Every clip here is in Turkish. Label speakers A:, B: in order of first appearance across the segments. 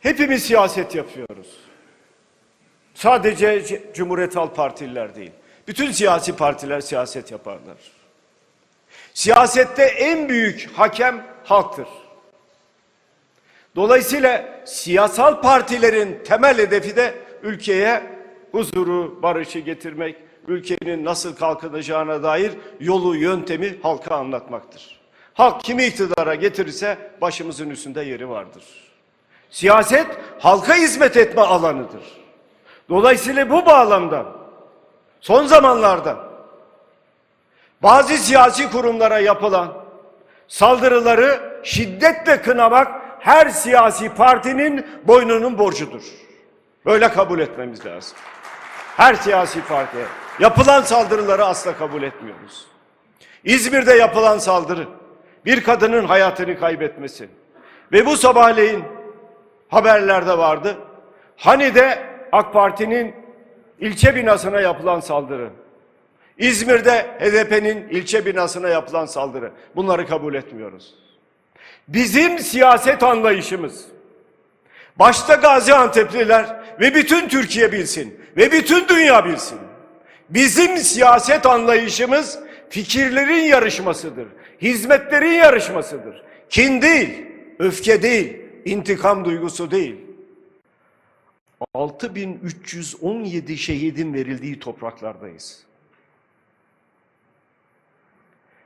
A: Hepimiz siyaset yapıyoruz. Sadece Cumhuriyet Halk Partililer değil. Bütün siyasi partiler siyaset yaparlar. Siyasette en büyük hakem halktır. Dolayısıyla siyasal partilerin temel hedefi de ülkeye huzuru, barışı getirmek, ülkenin nasıl kalkınacağına dair yolu, yöntemi halka anlatmaktır. Halk kimi iktidara getirirse başımızın üstünde yeri vardır. Siyaset halka hizmet etme alanıdır. Dolayısıyla bu bağlamda son zamanlarda bazı siyasi kurumlara yapılan saldırıları şiddetle kınamak her siyasi partinin boynunun borcudur. Böyle kabul etmemiz lazım. Her siyasi partiye yapılan saldırıları asla kabul etmiyoruz. İzmir'de yapılan saldırı, bir kadının hayatını kaybetmesi ve bu sabahleyin haberlerde vardı. Hani'de AK Parti'nin ilçe binasına yapılan saldırı, İzmir'de HDP'nin ilçe binasına yapılan saldırı. Bunları kabul etmiyoruz. Bizim siyaset anlayışımız, başta Gaziantep'liler ve bütün Türkiye bilsin ve bütün dünya bilsin. Bizim siyaset anlayışımız fikirlerin yarışmasıdır, hizmetlerin yarışmasıdır. Kin değil, öfke değil, intikam duygusu değil. 6317 şehidin verildiği topraklardayız.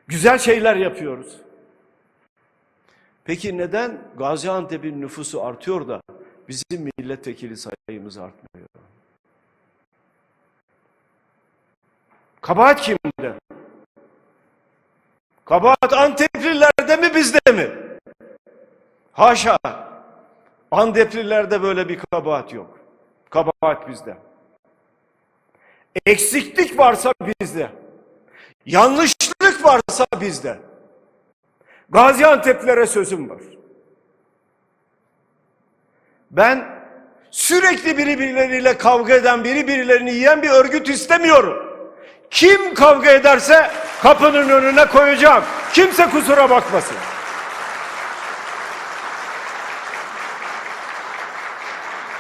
A: Güzel şeyler yapıyoruz. Peki neden Gaziantep'in nüfusu artıyor da bizim milletvekili sayımız artmıyor? Kabahat kimde? Kabahat Anteplilerde mi, bizde mi? Haşa! Anteplilerde böyle bir kabahat yok. Kabahat bizde. Eksiklik varsa bizde. Yanlışlık varsa bizde. Gaziantep'lere sözüm var. Ben sürekli birbirleriyle kavga eden, birilerini yiyen bir örgüt istemiyorum. Kim kavga ederse kapının önüne koyacağım. Kimse kusura bakmasın.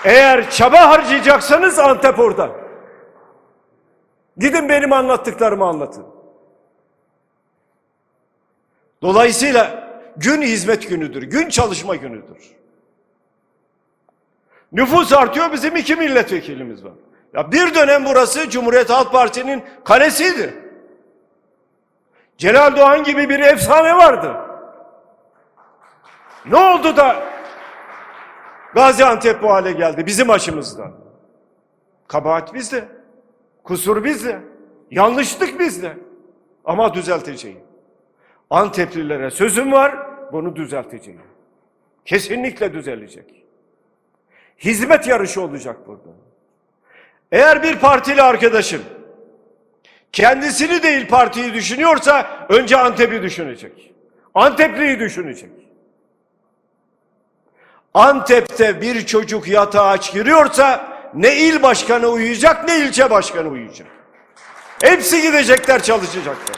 A: Eğer çaba harcayacaksanız Antep orada. Gidin benim anlattıklarımı anlatın. Dolayısıyla gün hizmet günüdür, gün çalışma günüdür. Nüfus artıyor, bizim 2 milletvekilimiz var. Ya bir dönem burası Cumhuriyet Halk Partisi'nin kalesiydi. Celal Doğan gibi bir efsane vardı. Ne oldu da Gaziantep bu hale geldi bizim açımızdan? Kabahat bizde, kusur bizde, yanlışlık bizde. Ama düzelteceğim. Anteplilere sözüm var, bunu düzelteceğim. Kesinlikle düzelecek. Hizmet yarışı olacak burada. Eğer bir partili arkadaşım kendisini değil partiyi düşünüyorsa önce Antep'i düşünecek. Antepli'yi düşünecek. Antep'te bir çocuk yatağa aç giriyorsa ne il başkanı uyuyacak ne ilçe başkanı uyuyacak. Hepsi gidecekler, çalışacaklar.